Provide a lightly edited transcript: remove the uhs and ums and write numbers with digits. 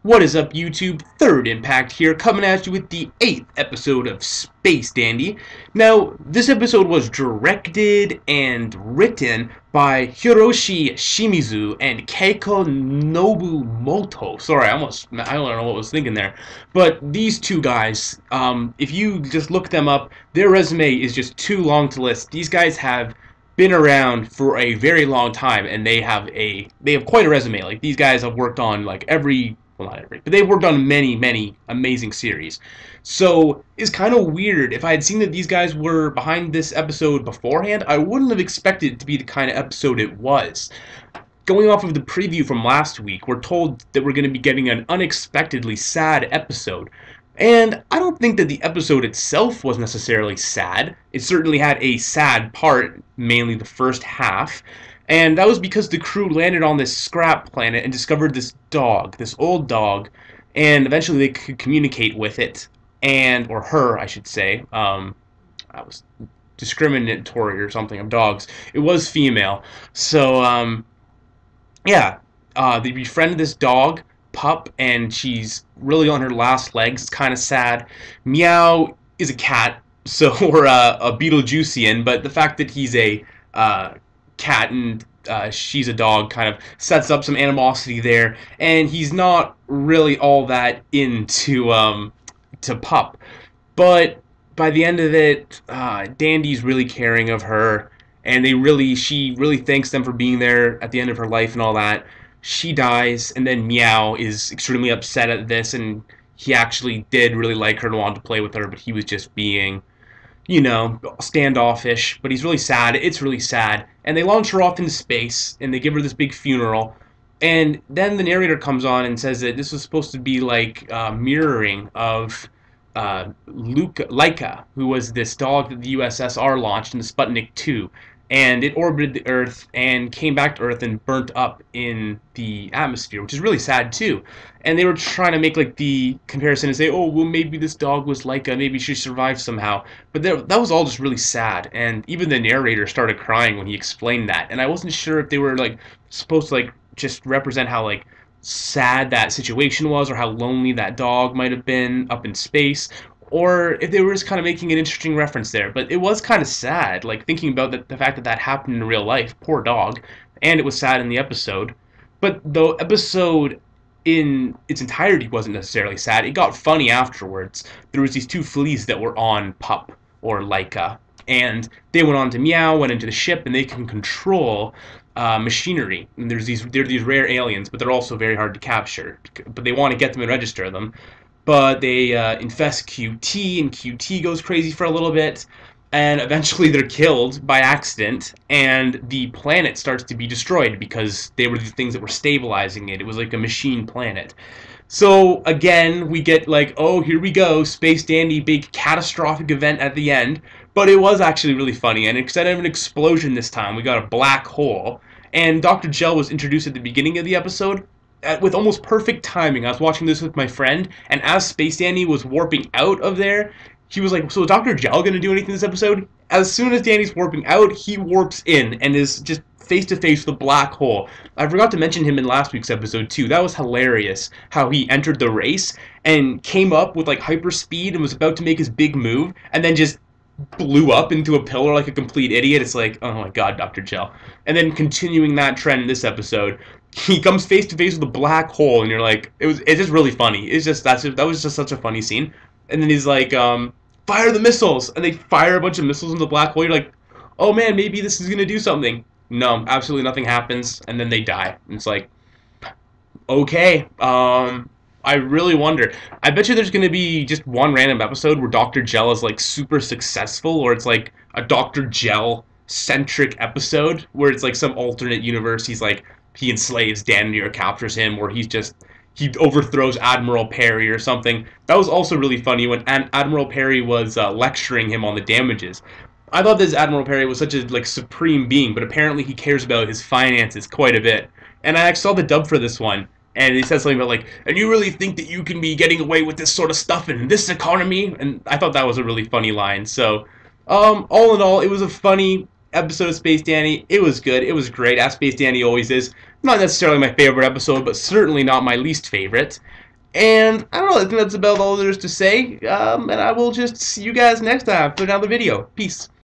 What is up, YouTube? Third Impact here, coming at you with the 8th episode of Space Dandy. Now, this episode was directed and written by Hiroshi Shimizu and Keiko Nobumoto. Sorry, I don't know what I was thinking there. But these two guys, if you just look them up, their resume is just too long to list. These guys have been around for a very long time, and they have quite a resume. Like, these guys have worked on like well, not every, but they've worked on many amazing series. So it's kind of weird. If I had seen that these guys were behind this episode beforehand, I wouldn't have expected it to be the kind of episode it was. Going off of the preview from last week, we're told that we're going to be getting an unexpectedly sad episode. And I don't think that the episode itself was necessarily sad. It certainly had a sad part, mainly the first half. And that was because the crew landed on this scrap planet and discovered this dog, this old dog, and eventually they could communicate with it, or her, I should say. I was discriminatory or something of dogs. It was female. So, yeah, they befriended this dog, Pup, and she's really on her last legs. It's kind of sad. Meow is a cat, so we're a Beetlejuicean, but the fact that he's a cat and she's a dog kind of sets up some animosity there, and he's not really all that into to Pup. But by the end of it, Dandy's really caring of her, and she really thanks them for being there at the end of her life and all that. She dies, and then Meow is extremely upset at this, and he actually did really like her and wanted to play with her, but he was just being, you know, standoffish. But he's really sad. It's really sad. And they launch her off into space, and they give her this big funeral. And then the narrator comes on and says that this was supposed to be like mirroring of Laika, who was this dog that the USSR launched in the Sputnik 2. And it orbited the Earth and came back to Earth and burnt up in the atmosphere, which is really sad too. And they were trying to make like the comparison and say, oh, well, maybe this dog was Laika, maybe she survived somehow. But that was all just really sad. And even the narrator started crying when he explained that. And I wasn't sure if they were like supposed to like just represent how like sad that situation was, or how lonely that dog might have been up in space, or if they were just kind of making an interesting reference there. But it was kind of sad, like thinking about the fact that that happened in real life. Poor dog. And it was sad in the episode. But the episode in its entirety wasn't necessarily sad. It got funny afterwards. There was these two fleas that were on Pup, or Laika, and they went on to Meow, went into the ship, and they can control machinery. And they're these rare aliens, but they're also very hard to capture. But they want to get them and register them. But they infest QT, and QT goes crazy for a little bit, and eventually they're killed by accident, and the planet starts to be destroyed because they were the things that were stabilizing it. It was like a machine planet. So again, we get like, oh, here we go, Space Dandy, big catastrophic event at the end. But it was actually really funny, and instead of an explosion this time, we got a black hole. And Dr. Gel was introduced at the beginning of the episode, with almost perfect timing. I was watching this with my friend, and as Space Dandy was warping out of there, he was like, so is Dr. Gel going to do anything this episode? As soon as Dandy's warping out, he warps in and is just face to face with a black hole. I forgot to mention him in last week's episode too. That was hilarious, how he entered the race and came up with like hyper speed and was about to make his big move, and then just blew up into a pillar like a complete idiot. It's like, oh my god, Dr. Gel. And then continuing that trend in this episode, he comes face to face with a black hole, and you're like, it's just really funny. That was just such a funny scene. And then he's like, fire the missiles, and they fire a bunch of missiles into the black hole. You're like, oh man, maybe this is gonna do something. No, absolutely nothing happens, and then they die. And it's like, okay, I really wonder. I bet you there's gonna be just one random episode where Dr. Gel is like super successful, or it's like a Dr. Gel centric episode where it's like some alternate universe. He's like, he enslaves Dandy or captures him, or he overthrows Admiral Perry or something. That was also really funny when Admiral Perry was lecturing him on the damages. I thought this Admiral Perry was such a like supreme being, but apparently he cares about his finances quite a bit. And I actually saw the dub for this one, and he said something about like, and you really think that you can be getting away with this sort of stuff in this economy? And I thought that was a really funny line. So, all in all, it was a funny episode of Space Dandy. It was good. It was great, as Space Dandy always is. Not necessarily my favorite episode, but certainly not my least favorite. And I don't know, I think that's about all there is to say. And I will just see you guys next time for another video. Peace.